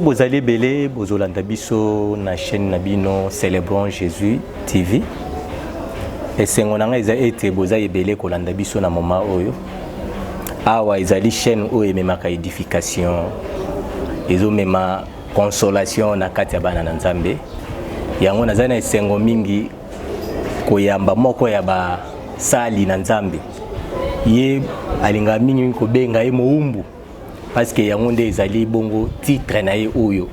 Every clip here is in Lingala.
vous allez belé bozolanda biso na chaîne Nabino Célébrons Jésus TV. Et c'est on a été bozaye belé kolanda biso na moment oyo. Awa ezali chaîne oyo memaka édification. Ezo mema consolation na kati ya bana na Nzambe. Yango nazana esengo mingi koyamba moko ya ba sali na Nzambe. Ye alinga mingi ko benga ye moumbu. Parce que yango nde ezali bongo titre na ye oyo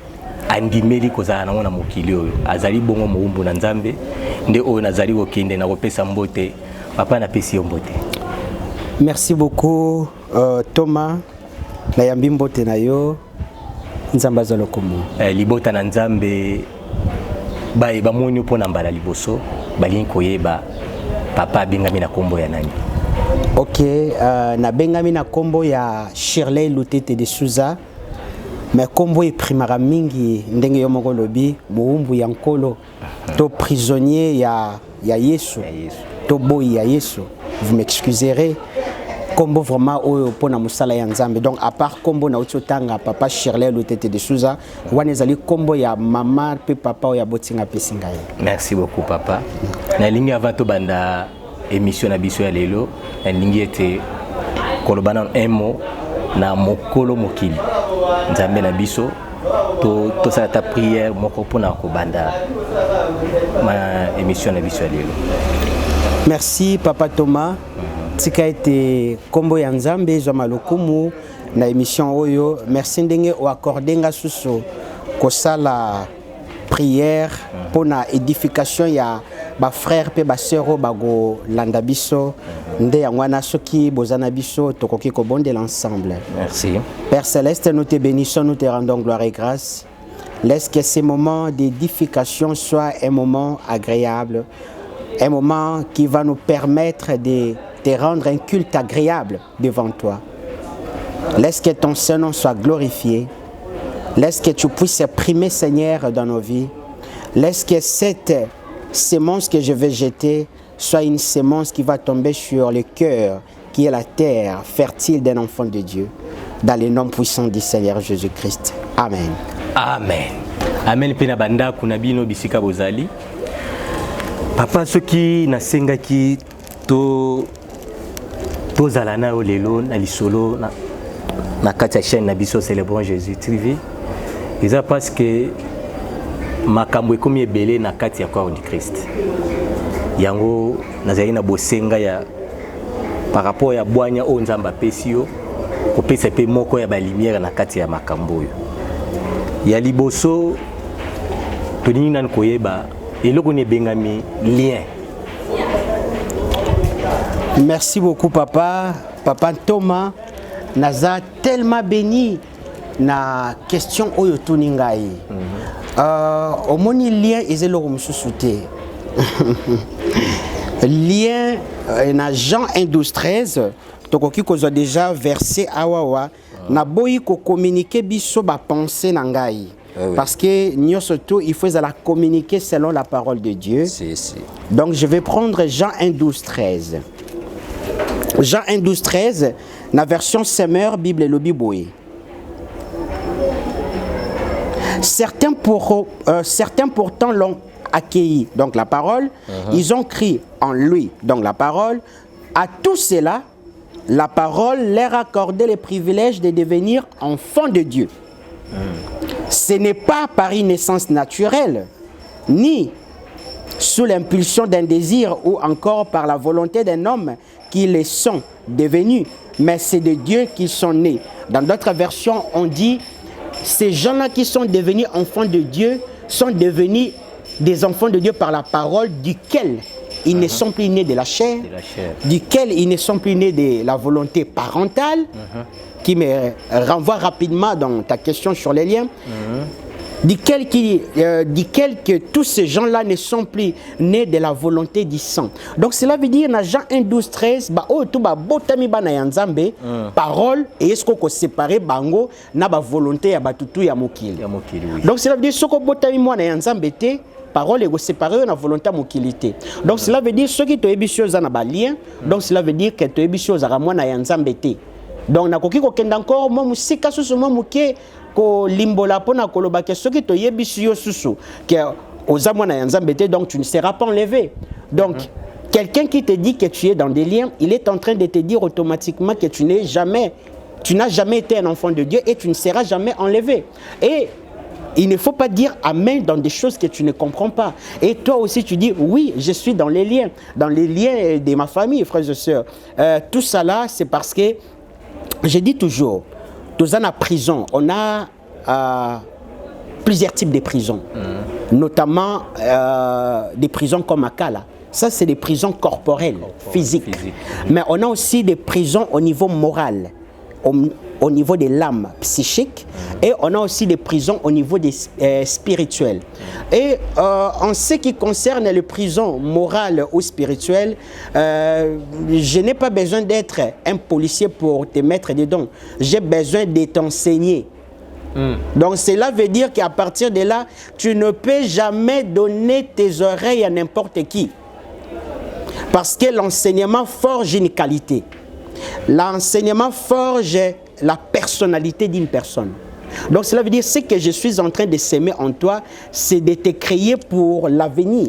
andimeli kozala nango na mokili oyo azali bongo moumbu na Nzambe nde oyo nazali kokende na kopesa mbote papa na pesi yo mbote. Merci beaucoup Thomas na yambi mbote na yo Nzamba za lokomo libota na Nzambe baye bamoni pona mbala liboso balingi koyeba papa bingami na kombo ya nani. Ok, na bengami na kombo ya Shirley Lutete de Souza. Mais kombo e primara mingi ndenge yo moko lobi moumbu ya nkolo to prisonnier ya Yesu. To boy ya Yesu. Vous m'excuserez. Kombo vraiment oyo pona musala ya Nzambe. Donc à part kombo na utotanga papa Shirley Lutete de Souza, wana ezali kombo ya mama pe papa oya botinga pesinga ye. Merci beaucoup papa. Na lingi avant to banda émission na biso ya lelo lingi ete kolobana un mot na mokolo mokili Nzambe na biso to sa ta prière moko pona ko banda ma émission na biso ya lelo. Merci papa Thomas. Tika ete kombo ya Nzambe zo malokumu na émission oyo. Merci ndenge o accordenga suso ko sala prière pona édification ya ba frère pe ba sœur bago landa biso nde yangwana soki bozana biso tokoki ko bonde l'ensemble. Merci. Père céleste, nous te bénissons, nous te rendons gloire et grâce. Laisse que ces moments d'édification soient un moment agréable, un moment qui va nous permettre de te rendre un culte agréable devant toi. Laisse que ton Saint-Nom soit glorifié. Laisse que tu puisses primer, Seigneur, dans nos vies. Laisse que cette sémence que je vais jeter soit une sémence qui va tomber sur le cœur, qui est la terre fertile d'un enfant de Dieu. Dans le nom puissant du Seigneur Jésus-Christ. Amen. Amen. Amen. Pena banda kunabino bisika bozali. Papa soki nasengaki to zalana o lelo na lisolo na kati ya chaîne na biso Célébrons Jésus TV. Eza parce que makambo ekomi ebele na kati ya corps du Christ. Yango nazali na bosenga ya par rapport ya bwanya o Nzambe apesi yo kopesa pe moko ya ba lumière na kati ya makambo oyo. Ya liboso toningi nan koyeba eloko ne bengami lien. Merci beaucoup papa Thomas. Naza tellement béni na question oyo tuningai. Omoni lien ezelo mususute. Lien na Jean 1:12-13 tokoki kozwa déjà verset awawa na boyi ko communiquer biso ba pensée na ngai. Parce que nous surtout il faut la communiquer selon la parole de Dieu. Donc je vais prendre Jean 1:12-13. Jean 1:12-13 la version Semeur Bible lobi boye. Certains pourtant l'ont accueilli, donc la parole, ils ont crié en lui, donc la parole. À tous cela, la parole leur a accordé le privilège de devenir enfants de Dieu. Ce n'est pas par une naissance naturelle, ni sous l'impulsion d'un désir ou encore par la volonté d'un homme qu'ils les sont devenus, mais c'est de Dieu qu'ils sont nés. Dans d'autres versions, on dit ces gens-là qui sont devenus enfants de Dieu sont devenus des enfants de Dieu par la parole duquel ils ne sont plus nés de la chair, duquel ils ne sont plus nés de la volonté parentale, qui me renvoie rapidement dans ta question sur les liens, duquel que tous ces gens-là ne sont plus nés de la volonté du sang. Donc cela veut dire dans Jean 1:12-13, parole et est-ce qu'on séparer bango na ba volonté ya batutu ya mokili. Donc cela veut dire soko botami mwana ya Nzambe te parole est séparée na volonté mokilité. Donc cela veut dire ceux qui to ebisio za na ba lien, donc cela veut dire que to ebisio za mwana ya Nzambe te. Donc nakoki ko kenda encore mo musika susu mo muke ko limbola pona koloba ke soki to yebisi yo susu que ozamona ya nzambe te, donc tu ne seras pas enlevé. Donc quelqu'un qui te dit que tu es dans des liens, il est en train de te dire automatiquement que tu n'as jamais été un enfant de Dieu et tu ne seras jamais enlevé. Et il ne faut pas dire amen dans des choses que tu ne comprends pas. Et toi aussi tu dis oui, je suis dans les liens de ma famille, frères et sœurs. Tout ça là, c'est parce que je dis toujours, dans la prison, on a plusieurs types de prisons, notamment des prisons comme Akala. Ça, c'est des prisons corporelles, physiques. Mais on a aussi des prisons au niveau moral, au niveau de l'âme psychique, et on a aussi des prisons au niveau des spirituels. Et en ce qui concerne les prisons morales ou spirituelles, je n'ai pas besoin d'être un policier pour te mettre dedans. J'ai besoin de t'enseigner. Donc cela veut dire qu'à partir de là, tu ne peux jamais donner tes oreilles à n'importe qui. Parce que l'enseignement forge une qualité. L'enseignement forge la personnalité d'une personne. Donc cela veut dire ce que je suis en train de s'aimer en toi, c'est de te créer pour l'avenir.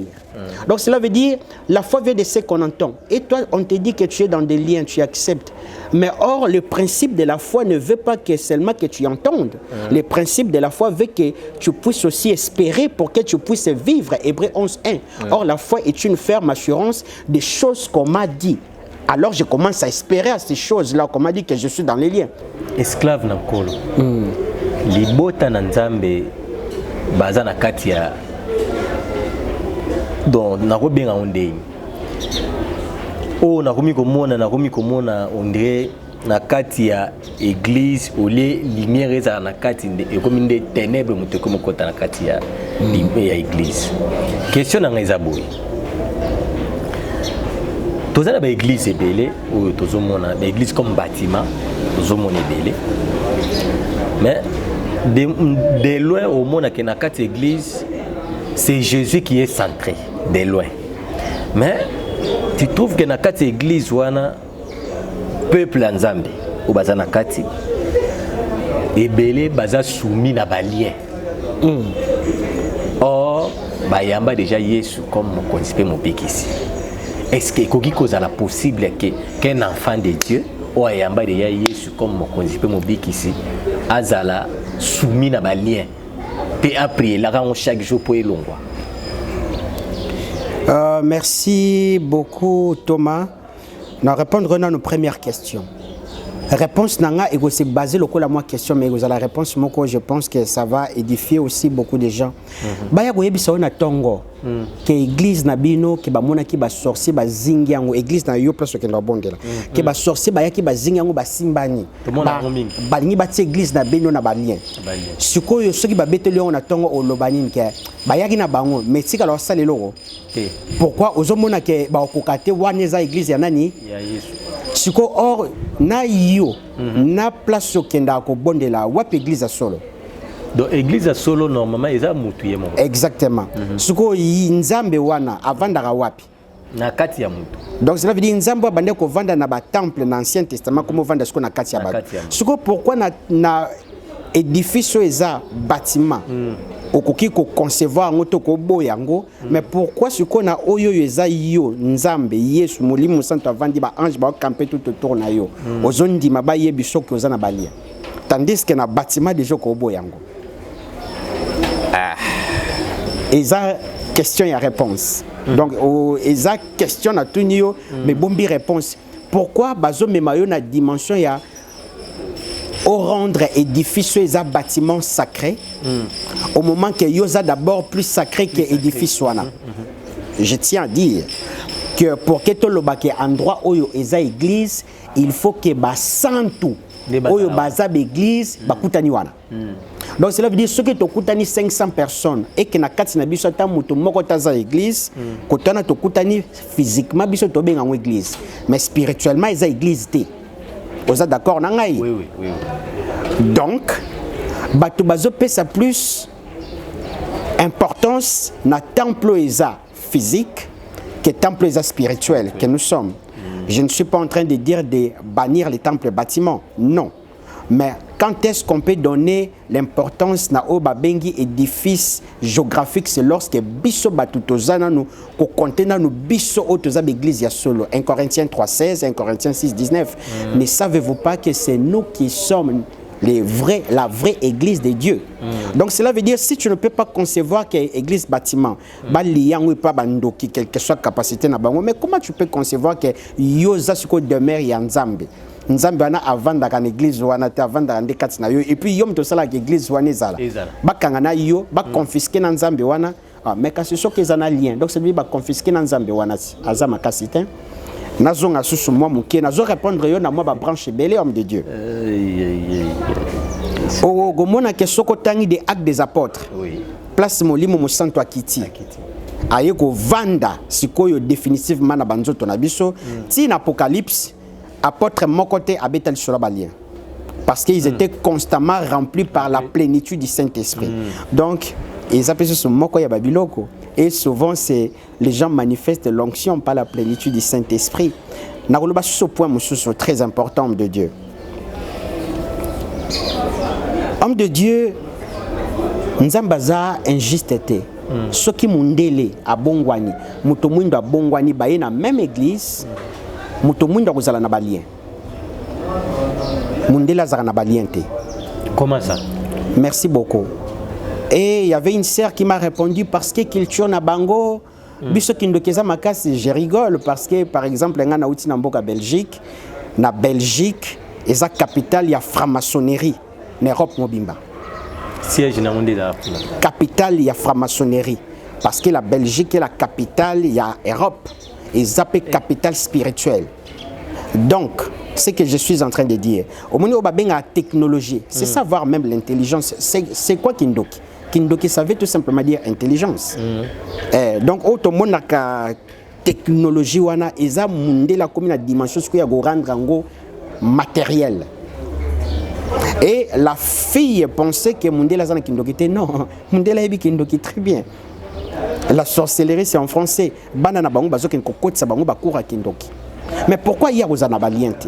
Donc cela veut dire la foi vient de ce qu'on entend. Et toi, on te dit que tu es dans des liens, tu acceptes. Mais or, le principe de la foi ne veut pas que seulement que tu entendes. Le principe de la foi veut que tu puisses aussi espérer pour que tu puisses vivre. Hébreux 11:1. Or, la foi est une ferme assurance des choses qu'on m'a dit. Alors je commence à espérer à ces choses-là, qu'on m'a dit que je suis dans les liens. Esclave na kolo. Libota na nzambe baza na kati ya donc nakobenga ondei. Oh nakomi komona ondre na kati ya église ole lumière eza na kati ekomi nde ténèbres muteko mokota na kati ya ya église. Question na ngeza boy. Tozana ba église ebele ou tozomona ba église comme bâtiment tozomona ebele. Mais de loin au monde que na kati église c'est Jésus qui est centré de loin. Mais tu trouves que na kati église wana peuple nzambe ou baza na kati ebele baza soumis na balien. Or bayamba déjà Yesu comme mokonzi pe mopekisi. Est-ce que koki kozala possible que qu'un enfant de Dieu ou ayamba déjà Yesu comme mokonzi pe mopekisi azala soumis na balien pe a prier la rang chaque jour pour elongwa? Merci beaucoup Thomas. Nous répondre à nos premières questions. Réponse nanga et c'est basé le la moi question mais vous la réponse moi je pense que ça va édifier aussi beaucoup de gens. Baya ko yebisa na tongo que église na bino que ba mona ki ba sorcier ba zingi yango église na yo place que na bondela que ba sorcier ba ya ki ba zingi yango ba simbani ba ni ba ti église na bino na ba lien sikoyo soki ba beteli on na tongo o lobani ke ba ya ki na bango mais tika lo salelo pourquoi ozomona ke ba okokate waneza église ya nani ya Yesu siko or na yo na place okenda ko bondela wap église solo. Donc église solo normalement eza mutu ye moko. Exactement. Siko nzambe wana avandaka wapi na kati ya mutu. Donc cela veut dire nzambe abande ko vanda na ba temple na ancien testament comme vanda siko na kati ya ba. Siko pourquoi na édifice eza bâtiment okoki ko concevoir ngoto ko boyango mais pourquoi siko na oyo eza yo nzambe Yesu molimo santo avandi ba ange ba camper tout autour na yo ozondi mabaye biso ko za na balia tandis que na bâtiment déjà ko boyango. Eza question et réponse. Donc eza question na tunio mais bombi réponse. Pourquoi bazo memayo na dimension ya au rendre édifice et bâtiment sacré au moment que yosa d'abord plus sacré que édifice wana. Je tiens à dire que pour que tout le baké endroit où eza église, il faut que ba santu oyo bazab église bakutani wana. Donc cela veut dire ce que tu kutani 500 personnes et que na kati na biso ta mutu moko taza église kotana to kutani physiquement biso to benga église mais spirituellement eza église té. Vous êtes d'accord? Oui. Donc, bato bazo pesa plus importance na temple eza physique que temple eza spirituel que nous sommes. Je ne suis pas en train de dire de bannir les temples bâtiments, non. Mais quand est-ce qu'on peut donner l'importance na oba bengi édifice géographique? C'est lorsque biso batutozana nous ko contena nous biso otoza l'église ya solo. 1 Corinthiens 3:16, 1 Corinthiens 6:19. Ne savez-vous pas que c'est nous qui sommes la vraie église de Dieu? Donc cela veut dire, si tu ne peux pas concevoir que église bâtiment, quelle que soit capacité na bango, mais comment tu peux concevoir que yoza suko demeure ya nzambe? Nzambe wana avant d'être église wana te avant d'être kati na yo, et puis yom to sala église wana ezala bakanga na yo ba confisquer na nzambe wana. Mais kasi so que zana lien, donc c'est lui ba confisquer na nzambe wana azama kasite nazonga susu moi muke nazo répondre yo na moi ba branche belé homme de Dieu. O gomona ke soko tangi des actes des apôtres. Oui. Place molimo mo santo akiti. Aye ko vanda sikoyo définitivement na banzoto na biso ti na apocalypse. Apôtre mon côté abetel sur la balien parce qu'ils étaient constamment remplis par la plénitude du Saint-Esprit. Donc ils appellent ce moko ya babiloko, et souvent c'est les gens manifestent l'onction par la plénitude du Saint-Esprit. Nakoloba ce point mususu très important, homme de Dieu. Homme de Dieu, nzambaza injusteté. Soki mundele abongwani, muto mwindo abongwani baye na même église. Comment ça? Merci beaucoup. Et il y avait une sœur qui m'a répondu parce que culture na bango biso kindokeza makasi, je rigole parce que par exemple nga na uti na mboka Belgique, na Belgique eza capitale ya franc-maçonnerie na Europe mobimba. Siège na monde da capitale ya franc-maçonnerie parce que la Belgique est la capitale ya Europe. Et zappé capital spirituel. Donc, ce que je suis en train de dire, au moment où on a la technologie, c'est savoir même l'intelligence. C'est quoi Kindoki? Kindoki, ça veut tout simplement dire intelligence. Donc, au monde la technologie, wana eza monde la comme la dimension ce qu'il y a rendre matériel. Et la fille pensait que monde la zana Kindoki était non, monde la ebi Kindoki très bien. La sorcellerie, c'est en français. Mais pourquoi il y a aux anabalientes?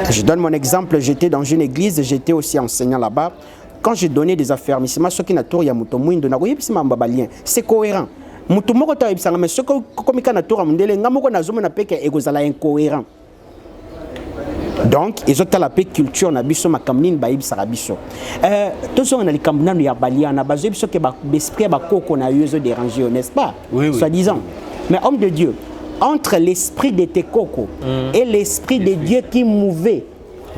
Je donne mon exemple. J'étais dans une église, j'étais aussi enseignant là-bas. Quand j'ai donné des affermissements, ce qui n'a pas c'est cohérent. Mais ce incohérent. Donc, ils ont la paix culture na biso makamnin baïb sarabiso. Tous on a les kamnan ya balia na bazo biso ke ba esprit ba koko na yezo déranger, n'est-ce pas? Oui, oui. Soi-disant. Mais homme de Dieu, entre l'esprit de tes cocos et l'esprit de Dieu qui mouvait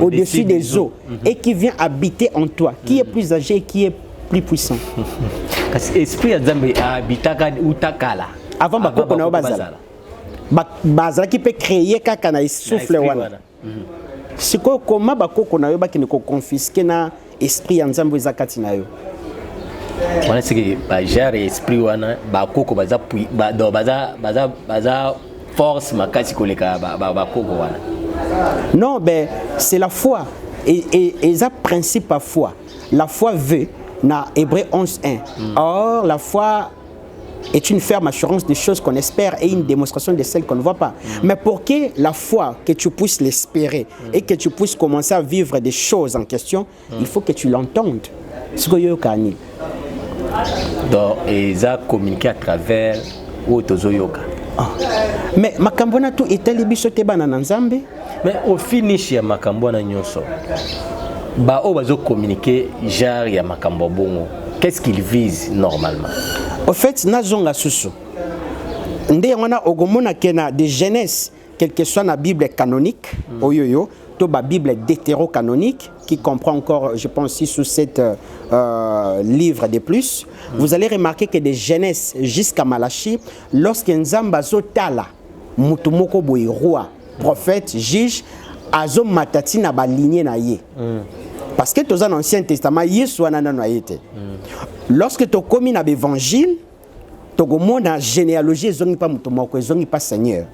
au-dessus des eaux et qui vient habiter en toi, qui est plus âgé et qui est plus puissant? Parce que l'esprit de Dieu habitaka utakala. Avant ba koko na bazala. Bazala qui peut créer kaka na souffle wana. Si comment bakoko na yo ba kiniko confisquer na esprit ya nzambe zakati na yo. On sait que ba gère esprit wana bakoko baza baza force makasi koleka bakoko wana. Non, ben c'est la foi et ça principe à foi. La foi veut na Hébreux 11:1. Or la foi est une ferme assurance des choses qu'on espère et une démonstration de celles qu'on ne voit pas. Mais pour que la foi, que tu puisses l'espérer et que tu puisses commencer à vivre des choses en question, il faut que tu l'entendes. Ce que tu donc, ils ont communiqué à travers Otozoyoka. Mais Makambona tout est libisoté banana nzambe. Mais au finish ya Makambona nyonso. Ba o bazo communiquer genre ya Makambo bongo. Qu'est-ce qu'ils visent normalement? Au fait, nazonga susu. Ndé ngona ogomona kena de Genèse, quelle que soit la Bible canonique, oyoyo, to ba Bible détéro-canonique qui comprend encore, je pense, 6 ou 7 livres de plus. Vous allez remarquer que de Genèse jusqu'à Malachi, lorsque Nzamba zotala, mutumoko boy roi, prophète, juge, azo matati na ba lignée na ye. Parce que dans l'Ancien Testament, Yesu anana noyete. Lorsque tu commis dans l'évangile, tu as la généalogie, ils n'ont pas Seigneur.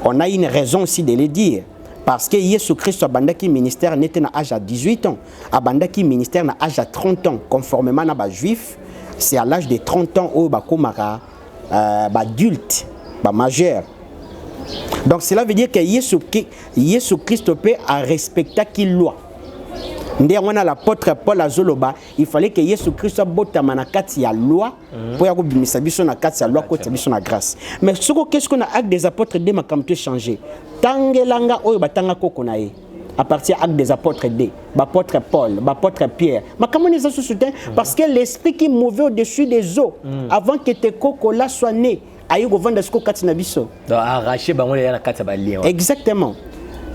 On a une raison aussi de le dire. Parce que Jésus Christ a bandaki ministère n'était à l'âge de 18 ans. A bandaki ministère à l'âge de 30 ans. Conformément à les juifs, c'est à l'âge de 30 ans où il est adulte, majeur. Donc cela veut dire que Jésus Christ peut respecter qui loi. Ndé on a l'apôtre Paul Azoloba, il fallait que Jésus Christ botama na kati ya loi pour ya ko bimisa biso na kati ya loi ko biso na grâce. Mais qu'est-ce qu'on a acte des apôtres de makamto changé. Tangelanga oyo batanga koko na ye. À partir acte des apôtres D, l'apôtre Paul, l'apôtre Pierre. Mais comment les a soutenu? Parce que l'esprit qui mouvait au-dessus des eaux, avant que tes cocolas soient nés, aïe go vendre ce kati na biso. Arracher bango ya na kati ba lien. Exactement.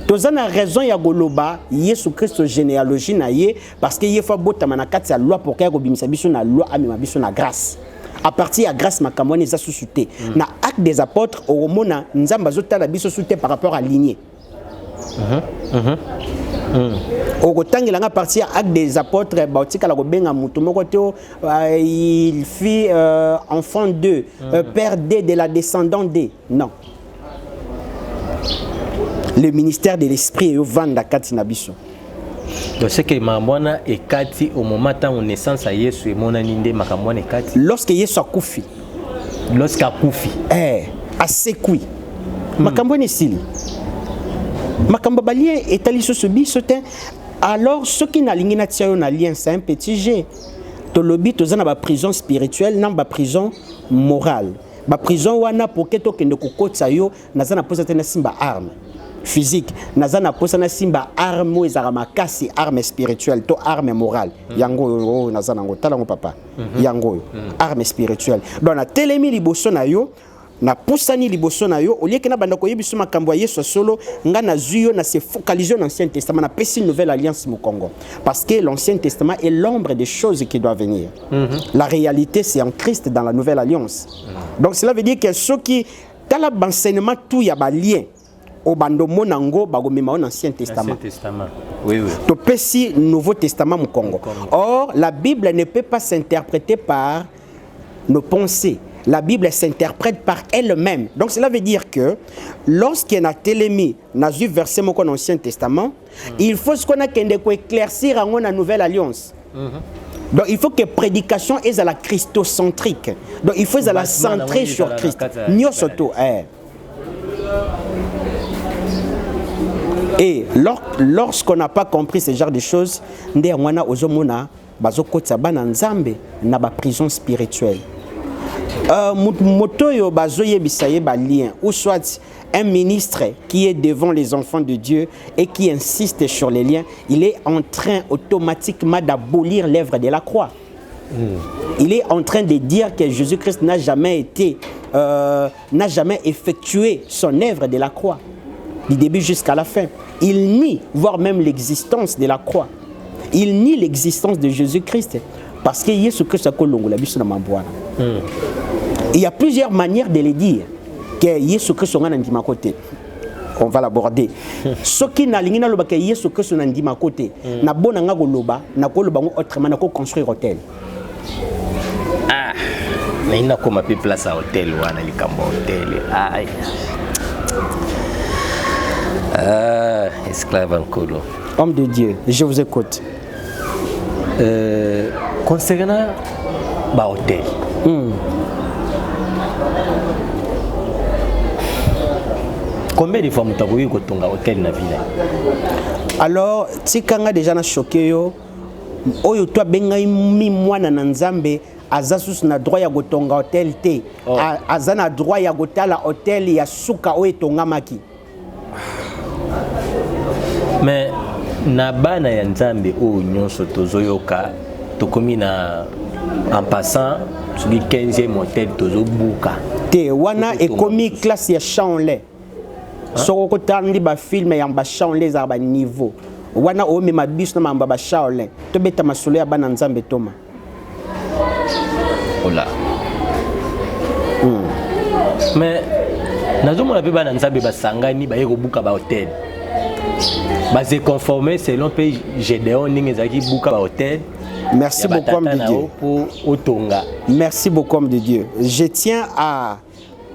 Tozana raison ya goloba Yesu Christ généalogie na ye parce que yefa botama na kati ya loi pour que go bimisa biso na loi amema biso na grâce. À partir de grâce makamoni les a soutenu. Na acte des apôtres au mona nzamba zotala biso soutenu par rapport à lignée. Au à partir acte des apôtres, il fit enfant d'eux, père de la descendante de. Non. Le ministère de l'esprit est au vent de Katinabiso. Donc c'est que Mamona est Kati au moment de naissance à Yesu et mon aninde Makamone Kati. Lorsque Yesu a koufi. Lorsqu'à koufi. À sekui. Makamone sili. Makambo balien etali so bi sotin alors ceux qui na lingi na tia na lien c'est un petit G to lobi to za na ba prison spirituelle na ba prison morale ba prison wana pour que to kende ko kotsa yo na za na posa tena simba arme physique na za na posa na simba arme ezara makasi arme spirituelle to arme morale yango na za na ngo tala ngo papa yango arme spirituelle donc na telemi liboso na yo na pusani liboso na yo au lieu que na banda ko yebiso makambo ya Yesu solo nga na zuyo na se focaliser dans l'Ancien Testament na pesi une nouvelle alliance au Congo parce que l'Ancien Testament est l'ombre des choses qui doivent venir. La réalité c'est en Christ dans la nouvelle alliance. Donc cela veut dire que ceux qui tala enseignement tout ya ba lien au bando monango ba gomema en Ancien Testament. Oui oui. To pesi Nouveau Testament au Congo. Or la Bible ne peut pas s'interpréter par nos pensées. La Bible s'interprète par elle-même. Donc cela veut dire que lorsqu'il y a télémi, dans un verset dans l'Ancien Testament, il faut ce qu'on a éclaircir en la nouvelle alliance. Donc il faut que la prédication est à la christocentrique. Donc il faut à la centrer sur Christ. Et lorsqu'on n'a pas compris ce genre de choses, on a une prison spirituelle. Motoyo bazoye bisaye ba lien ou soit un ministre qui est devant les enfants de Dieu et qui insiste sur les liens, il est en train automatiquement d'abolir l'œuvre de la croix. Il est en train de dire que Jésus-Christ n'a jamais effectué son œuvre de la croix du début jusqu'à la fin. Il nie, voire même l'existence de la croix. Il nie l'existence de Jésus-Christ parce que Jésus-Christ a kolongo la biso na mabwana. Il y a plusieurs manières de le dire que Jésus-Christ est à côté. On va l'aborder. Ce qui n'a pas de que Jésus-Christ est à côté, na bon nga goloba, na koloba autrement na ko construire hôtel. Ah, mais il n'a comme appelé place à hôtel ou à likambo hôtel. Esclave en colo. Homme de Dieu, je vous écoute. Concernant ba hôtel. Combien de fois vous avez un hôtel dans la ville? Alors, si vous avez déjà choqué, oyo to bengai mi mwana na nzambe azasus na droit ya gotonga hôtel te azana droit ya gotala hôtel ya suka oyo tongamaki. Mais na bana ya nzambe o nyonso tozoyoka tokomi na en passant sur le 15e hôtel tozobuka te wana ekomi classe ya Chanley. Soko tandi ba film ya ba Chanley za ba niveau wana o mema biso na mamba ba Chanley to beta masolo ya bana nzambe toma. Ola. Mais nazomona pe bana nzambe basangani ba yeko buka ba hôtel. Ba se conformer selon pays Gédéon ningezaki buka ba hôtel. Merci beaucoup homme de Dieu. Merci beaucoup homme de Dieu. Je tiens à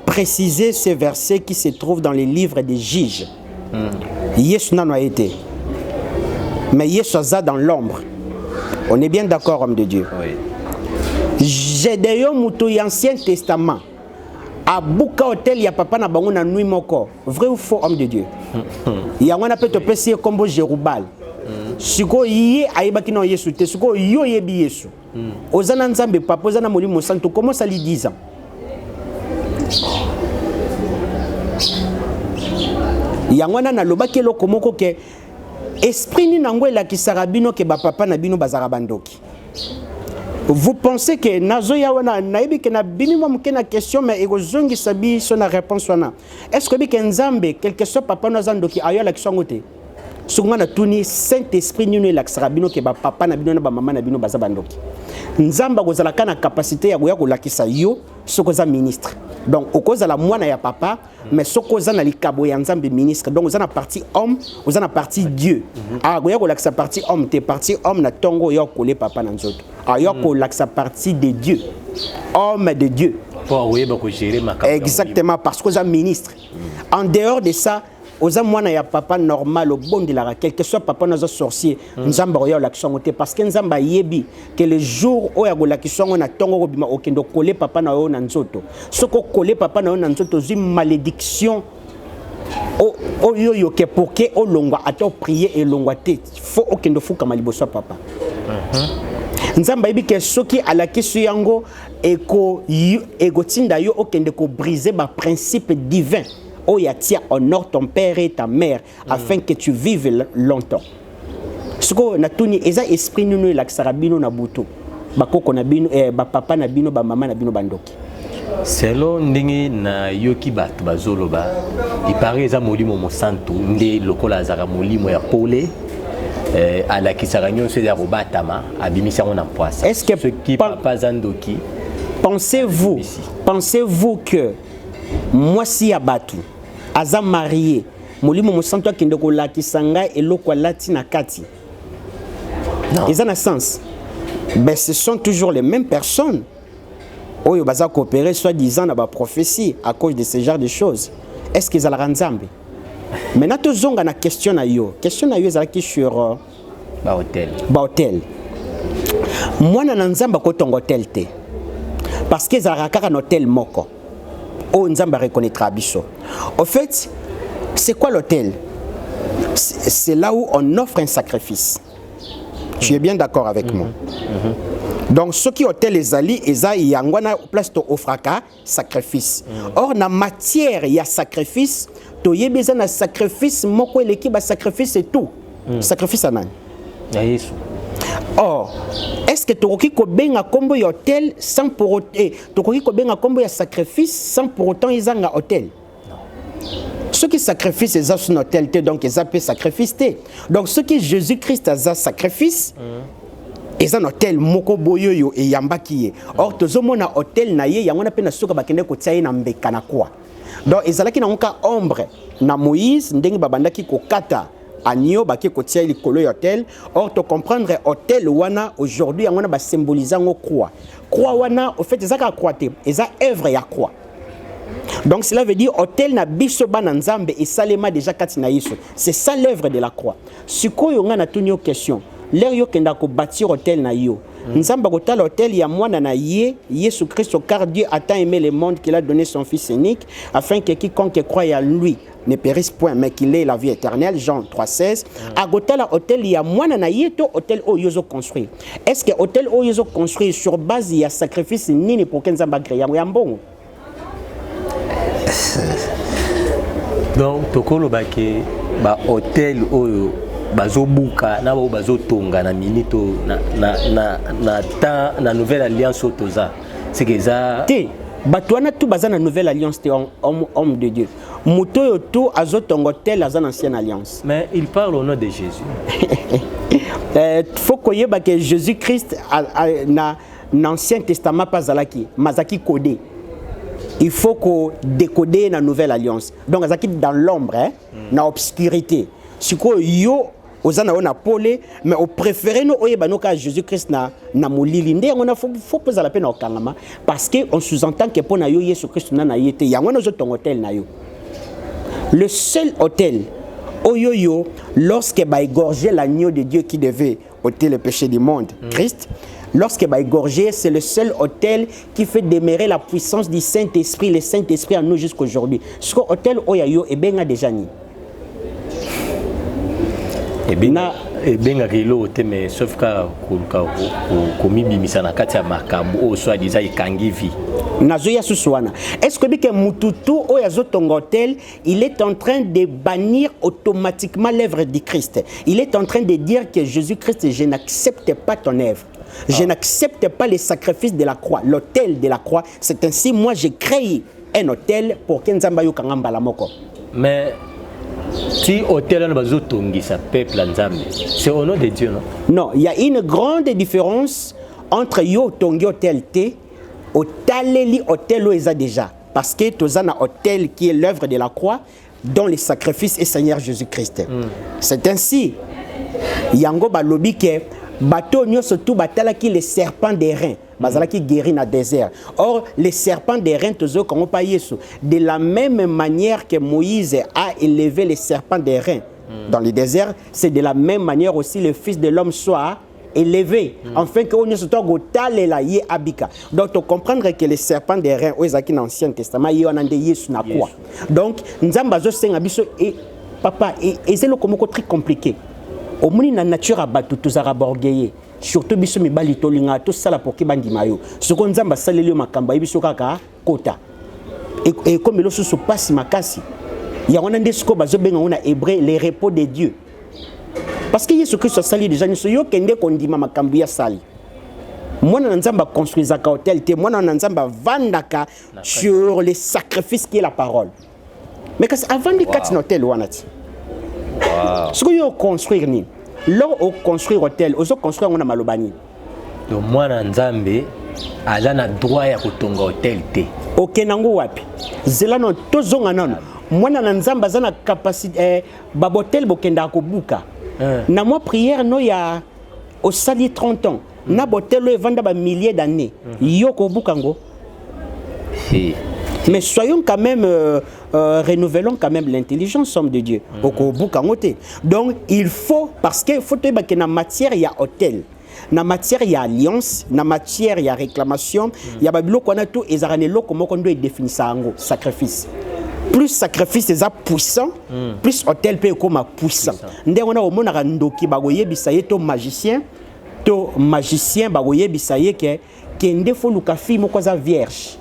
préciser ce verset qui se trouve dans les livres des juges. Yesu n'a pas été. Mais Yesu a dans l'ombre. On est bien d'accord homme de Dieu. Oui. Gédéon muto Ancien Testament. A buka hôtel ya papa na bango na nuit moko. Vrai ou faux homme de Dieu? Il y a un appel de PC comme Jérubal. siko ye ayebaki na Yesu te siko yo yebi Yesu ozana nzambe papa ozana molimo santo comment ça lui 10 ans yangwana na lobaki eloko moko ke esprit ni nango elakisaka bino ke bapapa na bino bazaka bandoki. Vous pensez que nazo yawana naibi ke na bimi mo mukena question mais ekozongi sabi sona réponse wana. Est-ce que bi ke nzambe quelque soit papa na zandoki ayo la kiswango te? Sukuma na tuni Saint-Esprit nino elakisaka bino ke bapapa na bino na bamama na bino baza bandoki. Nzamba kozalaka na capacité ya koya kolakisa yo sokoza ministre. Donc okoza la mwana ya papa mais sokoza na likabo ya nzambe ministre. Donc oza na partie homme, oza na partie Dieu. Ah koya kolakisa partie homme te partie homme na tongo yo kolé papa na nzoto. Ayoko laksa partie de Dieu, homme de Dieu. Exactement, parce que vous êtes ministre. En dehors de ça, vous êtes mwana ya papa normal, au bon de la quel que soit papa nos sorcier, nous avons l'action parce que nous avons yebi que le jour où il y a l'action on a tongo bima okendo coller papa na yo na nzoto. Ce que coller papa na yo na nzoto c'est une malédiction. O yo yo ke pour que o longwa ato prier et longwa te. Faut okendo fuka maliboso papa. Nzamba yebi ke soki alakisi yango eko tinda yo okende ko briser ba principe divin o yatia honore ton père et ta mère afin que tu vives longtemps. Soko na tuni eza esprit nunu la sarabino na buto bakoko na bino ba papa na bino ba mama na bino bandoki. Selon ndenge na yoki bato bazoloba ipare eza molimo mosantu nde lokola azaka molimo ya pole à la Kisaragnon, c'est la robatama, à Bimissaron en poisse. Est-ce que ce qui pas Zandoki pensez-vous que moi si abatu, aza marié, molimo mosanto kindoko la Kisanga et loko latina kati. Non. Ils ont un sens. Ben ce sont toujours les mêmes personnes. Oyo baza coopérer soi-disant dans la prophétie à cause de ce genre de choses. Est-ce qu'ils ont la nzambe? Maintenant, tu as une question à yo. Question à yo, c'est sur hôtel. Moi, je n'ai pas un hôtel. Parce que c'est un hôtel moko. Oh, nzamba reconnaîtra biso. En fait, c'est quoi l'hôtel? C'est là où on offre un sacrifice. Tu es bien d'accord avec moi? Donc, ce qui hôtel les alliés, il y a une place de offraka sacrifice. Or, dans la matière, il y a sacrifice. Tu as besoin d'un sacrifice, moko l'équipe a sacrifice et tout. Sacrifice à nani? Or, est-ce que tu as benga combo hôtel sans pour autant tu as benga combo sacrifice sans pour autant ils ont un hôtel? Ceux qui sacrificent ils ont un hôtel donc ils appellent sacrifice. Donc ceux qui Jésus-Christ a un sacrifice ils ont un hôtel moko boyoyo et yambaki. Or tu as un hôtel na ye yango na pe na soka bakende ko tsaye na mbeka na kwa. Donc ezalaki na onka ombre na Moïse ndenge babandaki ko kata agneau baki ko tia likolo hôtel. Or to comprendre hôtel wana aujourd'hui yango na ba symboliser ngo croix. Croix wana au fait ezaka croix te, eza œuvre ya croix. Donc cela veut dire hôtel na biso bana nzambe et salema déjà katina yesu. C'est ça l'œuvre de la croix. Sikoyo nga na tunyo question. L'air yo kenda ko bâtir hôtel na yo. Nzamba ko tal hôtel ya mwana na ye Yesu Christ car Dieu a tant aimé le monde qu'il a donné son fils unique afin que quiconque croit en lui ne périsse point mais qu'il ait la vie éternelle. Jean 3:16. A gotala hôtel ya mwana na ye to hôtel o yozo construire. Est-ce que hôtel o yozo construire sur base ya sacrifice nini pour que nzamba créer ya mbongo? Donc tokolo bake ba hôtel oyo bazobuka na bazotonga na minito na nouvelle alliance otoza c'est que ça te batwana tout baza na nouvelle alliance te homme de Dieu moto yo tout azotonga hôtel aza na ancienne alliance mais il parle au nom de Jésus. Faut koyeba que Jésus-Christ na l'Ancien Testament pas zalaki mazaki codé. Il faut qu'on décode la nouvelle alliance. Donc, ça quitte dans l'ombre, dans l'obscurité. Si yo ozana on a polé, mais au préféré nous oyebano ka Jésus-Christ na molili ndé on a faut poser la peine au kangama parce que on sous-entend que pour na yo Jésus-Christ na yete ya on a ton hôtel na yo. Le seul hôtel oyoyo lorsque ba égorger l'agneau de Dieu qui devait ôter le péché du monde, Christ. Lorsque va égorger, c'est le seul hôtel qui fait demeurer la puissance du Saint-Esprit, le Saint-Esprit en nous jusqu'aujourd'hui. Ce que hôtel Oyayo et bien déjà ni. Et bien et bien rilo te mais sauf ka komi bimisa na kati ya makambo o soit déjà ikangi vie nazoya suswana. Est-ce que mututu o yazo ton hôtel, il est en train de bannir automatiquement l'œuvre du Christ. Il est en train de dire que Jésus-Christ, je n'accepte pas ton œuvre. Je n'accepte pas les sacrifices de la croix, l'autel de la croix. C'est ainsi, moi, j'ai créé un hôtel pour que Nzamba yo kangamba la moko. Mais si hôtel on bazo tongi sa peuple Nzambe, c'est au nom de Dieu, non? Non, il y a une grande différence entre yo tongi hôtel te otaleli hôtel o eza déjà parce que tozana hôtel qui est l'œuvre de la croix dont le sacrifice est Seigneur Jésus-Christ. C'est ainsi yango balobi ke bateau nyonso tout batala qui les serpents des reins bazala qui guérit dans le désert. Or les serpents des reins tozo comme pas Yesu de la même manière que Moïse a élevé les serpents des reins dans le désert, c'est de la même manière aussi le fils de l'homme soit élevé, enfin que on soit gotale la ye abika. Donc tu comprendre que les serpents des reins aux dans l'Ancien Testament y en a des Yesu na quoi. Donc nzamba zo senga biso et papa et c'est le comme très compliqué. Au moins na nature abatu tozara borgeye. Surtout biso mibali tolinga to sala pour que bandima yo. Ce qu'on nzamba saleli makamba biso kaka kota. Et comme le sous passe makasi. Il y a un endesco bazo benga on a hébreu les repos de Dieu. Parce que Jésus Christ a sali déjà nous yo kende kondima makambu ya sali. Mwana nzamba construisa ka hôtel te mwana nzamba vandaka sur les sacrifices qui est la parole. Mais que avant de quatre hôtel wanati. Wow. Ce que yo construire ni. Là au construire hôtel, au construire on a malobani. Donc mwana nzambe ala na droit ya kotonga hôtel te. OK nango wapi. Zela no tozonga nono. Mwana nzamba zana capacité babotel bokenda ko buka. Na moi prière no ya au sali 30 ans. Na botelo evanda ba milliers d'années. Yoko bukango. Mais soyons quand même renouvelons quand même l'intelligence homme de Dieu. Oko bukango te. Donc il faut parce que faut te que na matière il y a hôtel. Na matière il y a alliance, na matière il y a réclamation, il y a babilo kona tout ezarane comment on doit définir ça en sacrifice. Plus sacrifice est puissant, plus hôtel peut comme puissant. Ndé on a au mona ndoki bagoye bisaye to magicien bagoye bisaye que ndé faut luka fi moko za vierge.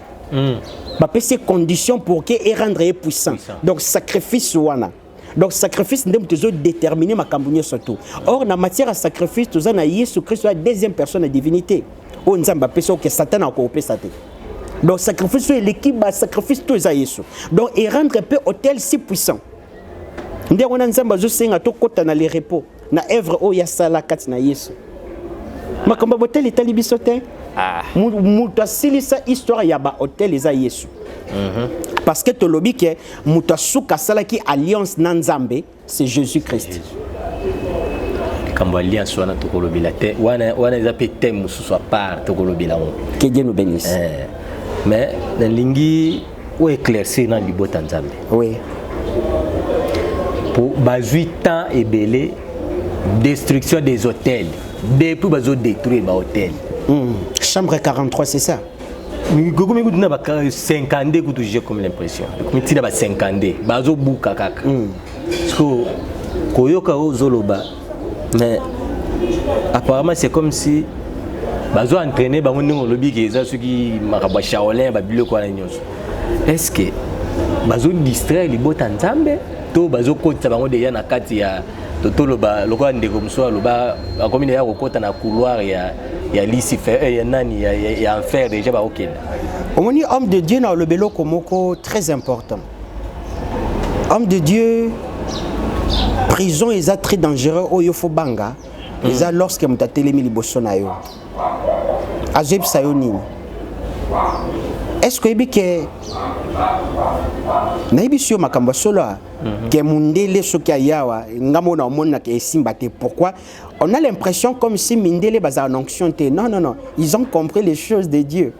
Ba pese conditions pour que et rendre puissant. Donc sacrifice wana. Donc sacrifice ndé mtezo déterminer makambunyo surtout. Or na matière à sacrifice toza na Yesu Christ la deuxième personne de divinité. O nzamba pese que Satan a ko pesa te. Donc sacrifice l'équipe sacrifice tout ça Yesu. Donc et rendre un peu hôtel si puissant. Ndé on a nzamba zo senga to kota na les repos na œuvre o ya sala kati na Yesu. Makamba hôtel itali bisote. Muta silisa histoire ya ba hôtel eza Yesu. Parce que to lobi ke muta suka sala ki alliance na Nzambe c'est Jésus-Christ. Quand alliance wana to kolobila te wana eza pe thème soit part to kolobila on. Que Dieu nous bénisse. Mais dans lingi ou éclaircir dans libota Nzambe. Oui. Pour bazuit temps et belé destruction des hôtels. Depuis bazo détruire ba hôtel. Chambre 43 c'est ça. Gogo me guduna ba 50 kutu j'ai comme l'impression. Comme tina ba 50 bazo buka kaka. So koyoka ozoloba mais apparemment c'est comme si bazo entraîner ba ngoni ngolobi ke za suki makaba shaolin ba biloko na nyonso. Est-ce que bazo distraire libota Nzambe to bazo kotsa bango de ya na kati ya totoloba lokola ndeko mso loba akomine ya kokota na couloir ya Lucifer ya nani ya enfer déjà ba okenda. Omoni homme de Dieu na le belo komoko très important. Homme de Dieu prison est très dangereux au yofo banga. Eza lorsque mutatelemi liboso na yo. Azeb sayoni. Est-ce que ibike na ibisio makambo solo que mundele soki ayawa ngamo na omona ke simba te pourquoi on a l'impression comme si mindele baza en onction te non ils ont compris les choses de Dieu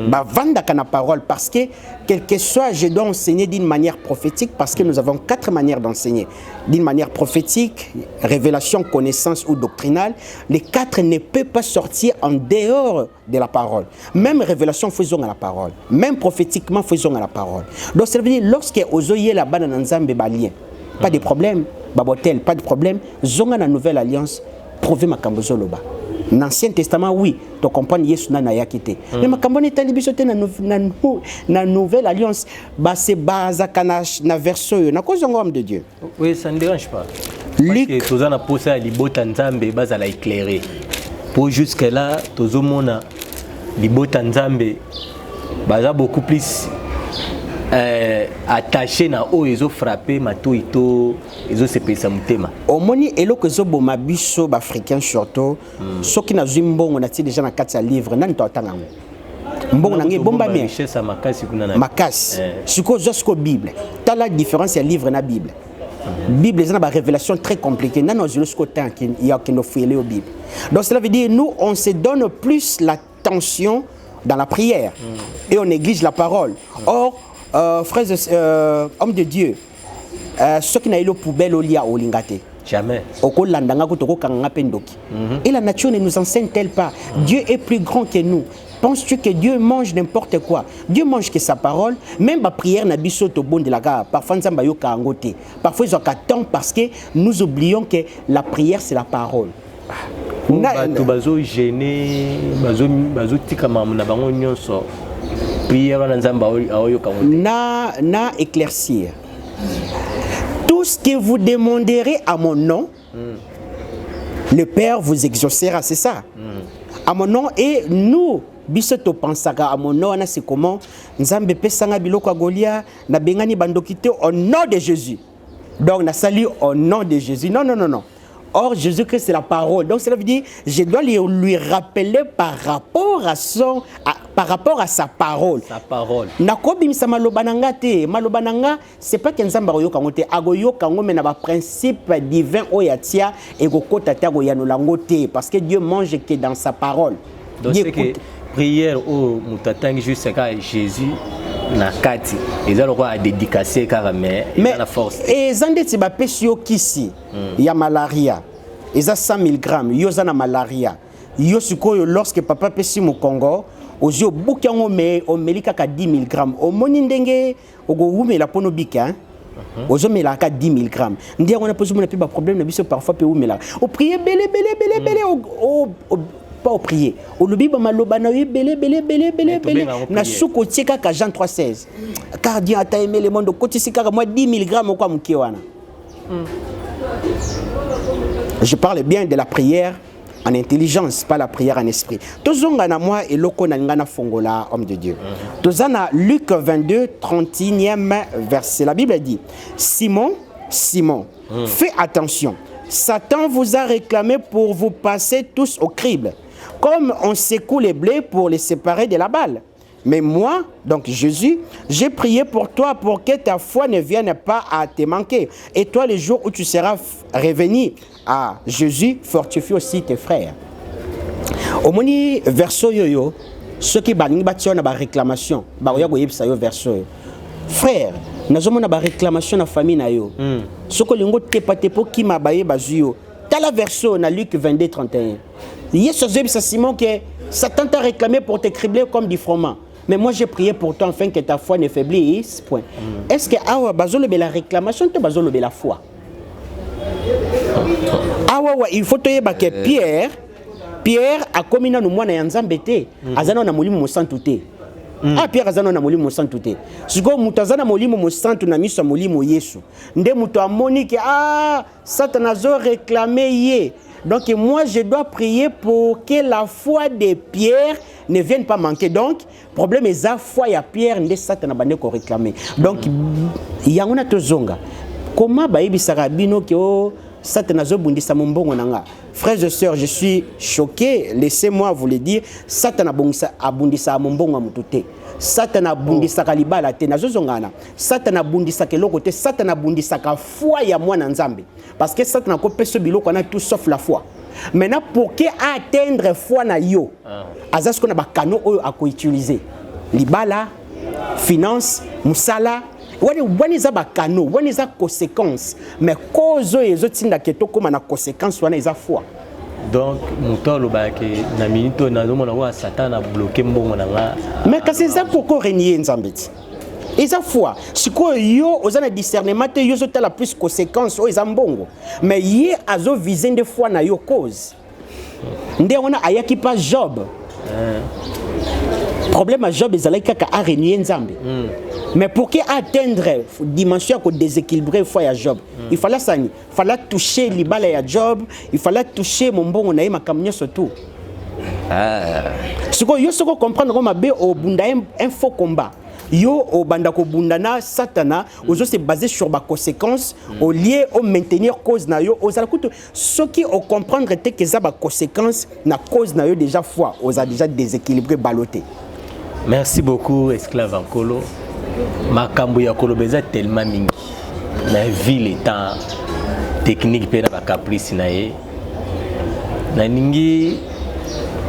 ba vanda kana parole parce que quel que soit je dois enseigner d'une manière prophétique parce que nous avons 4 manières d'enseigner d'une manière prophétique révélation connaissance ou doctrinale les 4 ne peuvent pas sortir en dehors de la parole même révélation faisons à la parole même prophétiquement faisons à la parole donc ça veut dire lorsque ozoye la bana Nzambe ba lien pas de problème babotel, pas de problème. Zonga na nouvelle alliance, prouver ma kambozoloba. Dans l'Ancien Testament, oui, tu comprends Yesu na yakite. Mais ma kambone est alibisoté na nouvelle alliance, bah c'est bazakana na verso na cause homme de Dieu. Oui, ça ne dérange pas. Parce que tous en a posé à libota nzambe bas à la éclairer. Pour jusque là, tous au monde libota nzambe baza beaucoup plus attaché na o ils ont frappé mato ito ils ont se pesa mutema. Omoni eloko zo boma biso ba africain surtout soki na zimbongo na ti déjà na kati ya livre nani to atanga ngo. Mbongo na nge bomba me richesse makasi kuna na makasi. Siko zosko Bible. Ta la différence ya livre na Bible. Bible c'est une révélation très compliquée. Non, jusqu'au temps qu'il y a qui nous fait au Bible. Donc cela veut dire nous on se donne plus l'attention dans la prière et on néglige la parole. Or frères hommes de Dieu, ceux qui n'ont pas poubelle au lia au lingate. Jamais. Et la nature ne nous enseigne-t-elle pas? Dieu est plus grand que nous. Penses-tu que Dieu mange n'importe quoi? Dieu mange que sa parole. Même la prière n'a pas de bon de la gare. Parfois, nous avons angoté. Parfois, ils ont temps parce que nous oublions que la prière, c'est la parole. Tu bazo gêné, bazo tika mamuna bango nyonso. Prière na nzamba aoyo kangote. Na éclaircir. Tout ce que vous demanderez à mon nom, le Père vous exaucera, c'est ça. À mon nom, et nous, bisoto pensaka à mon nom, c'est comment nzambe pesanga biloko golia na bengani bandokite au nom de Jésus. Donc na sali au nom de Jésus. Non, non, non, non. Or, Jésus-Christ, c'est la parole. Donc, cela veut dire, je dois lui rappeler par rapport à sa parole. Sa parole. Nakobimisa malobananga te. Malobananga, c'est pas que nzamba yokango te. Agoyo kango mais na ba principe divin oyatia et gokota ta goyano lango te parce que Dieu mange que dans sa parole. Donc, c'est que prière au mutatangi juste quand Jésus na kati ils ont à dédicacer car mais la force et zandeti ba pesio kisi ya malaria eza 100 000 grammes yo za na malaria yo sikoyo lorsque papa pesi mu Congo ozio bukango me o melika ka 10 000 grammes o moni ndenge ogo wumela pono bika ozo mela ka 10 000 grammes ndi on a posé mon ba problème na biso parfois pe wumela o prier belé pas au prier. Au lobby maloba na belé na suko tika ka Jean 3:16. Car Dieu a aimé le monde côté sika moi 10 000 grammes quoi mkiwana. Je parle bien de la prière en intelligence, pas la prière en esprit. Tozonga na moi et loko na ngana fongola homme de Dieu. Tozana Luc 22 31e verset. La Bible dit Simon, fais attention. Satan vous a réclamé pour vous passer tous au crible. Comme on secoue les blés pour les séparer de la balle. Mais moi, donc Jésus, j'ai prié pour toi pour que ta foi ne vienne pas à te manquer. Et toi, le jour où tu seras revenu à Jésus, fortifie aussi tes frères. Au moni verso yoyo, ceux qui banni bâtiment na ba réclamation, ba oya goyeb sa yo verso yo. Frère, nazomona ba réclamation na famille na yo. Soko lingo tepatepo ki mabaye bazuyo. Tala verso na Luc 22 31. Yesu sa Simon que Satan t'a réclamé pour te cribler comme du froment. Mais moi j'ai prié pour toi afin que ta foi ne faiblisse. Point. Est-ce que awa bazolo be la réclamation te bazolo be la foi? Awa il faut te yeba que Pierre a commis na mwana ya Nzambe te. Azana na molimo mosantu te. Pierre azana na molimo mosantu te. Siko mutazana molimo mosantu na miso molimo Yesu. Nde muto amoni que Satan azo réclamé ye. Donc moi je dois prier pour que la foi de Pierre ne vienne pas manquer. Donc problème est la foi ya Pierre nde Satan abande ko réclamer. Donc yangona tozonga. Comment bayibi sarabino que Satan azo bundisa mombongo nanga. Frères et sœurs, je suis choqué, laissez-moi vous le dire, Satan abundisa mombongo mutute. Satan abundisa kalibala te nazozongana. Satan abundisa keloko te, Satan abundisa ka foi ya mwana Nzambe. Parce que Satan a coupé ce biloko na tout sauf la foi. Maintenant pour que atteindre foi na yo, azas qu'on a ba canon à ko utiliser. Libala, finance, musala, wani za ba canon, wani za conséquence, mais cause ezo tinda keto comme na conséquence wana eza foi. Donc mutolo ba ke na minito na zo mona wa Satan a bloqué mbongo na nga. Mais que c'est ça pourquoi renier Nzambeti. eza foi siko yo oza na discernement te yo zotala plus conséquence o eza mbongo mais ye azo viser nde foi na yo cause nde wana ayaki pa Job problème à Job ezalaki kaka a renier nzambe mais pour qu'il atteindre dimension ko déséquilibrer foi ya Job il fallait toucher libala ya Job il fallait toucher mon mbongo na ye makambo nyonso tout siko yo soko comprendre comment mabe au bunda un faux combat yo au banda ko bundana satana ozo se basé sur ba conséquences au lieu au maintenir cause na yo aux alakuto ce qui au comprendre te que ça ba conséquences na cause na yo déjà foi aux a déjà déséquilibré baloté. Merci beaucoup esclave Ankolo makambo ya kolobeza tellement mingi na vie le temps technique pe na ba caprice na ye na ningi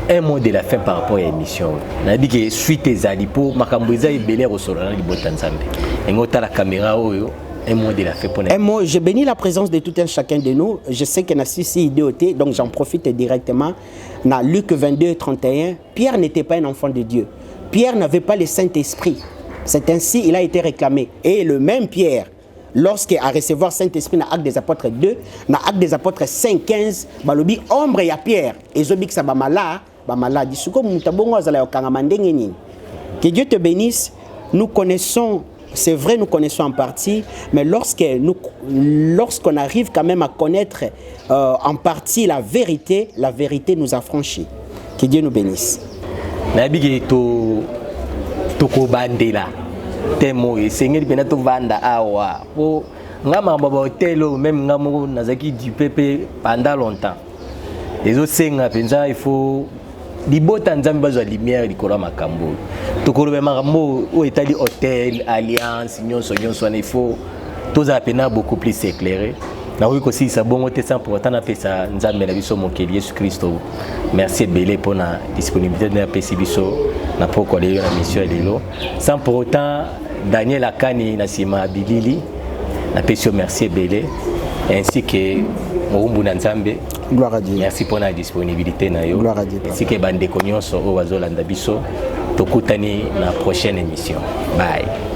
un mot de la fin par rapport à l'émission. On a dit que suite aux alipo, Makamboisa est belé au sol, on a dit Botanzambe. Et on a la caméra, un mot de la fin pour nous. Un mot, je bénis la présence de tout un chacun de nous. Je sais qu'il y a 6 idéotés, donc j'en profite directement. Dans Luc 22, 31, Pierre n'était pas un enfant de Dieu. Pierre n'avait pas le Saint-Esprit. C'est ainsi il a été réclamé. Et le même Pierre, lorsqu'il a recevoir Saint-Esprit dans Actes des Apôtres 2, dans Actes des Apôtres 5, 15, balobi ombre ya Pierre. Et zobik sa bamala. Que Dieu te bénisse. Nous connaissons, c'est vrai, nous connaissons en partie, mais lorsqu'on arrive quand même à connaître en partie la vérité nous affranchit. Que Dieu nous bénisse. Il faut libota nzambe bazwa lumière likolo makambo tokoloba makambo o etali hôtel alliance nyonso il faut toza pena beaucoup plus éclairé na oui aussi ça bon te sans pour autant na pesa nzambe na biso mokeli Yesu Christo. Merci belé pour la disponibilité de la pesi biso na poko lelo na mission lelo sans pour autant Daniel Akani na sima bilili na pesi merci belé ainsi que Moumbu Nzambe. Gloire à Dieu. Merci pour la disponibilité. Gloire à Dieu. Ainsi que Bande Konyoso au Wazolanda Biso. Tokutani na prochaine émission. Bye.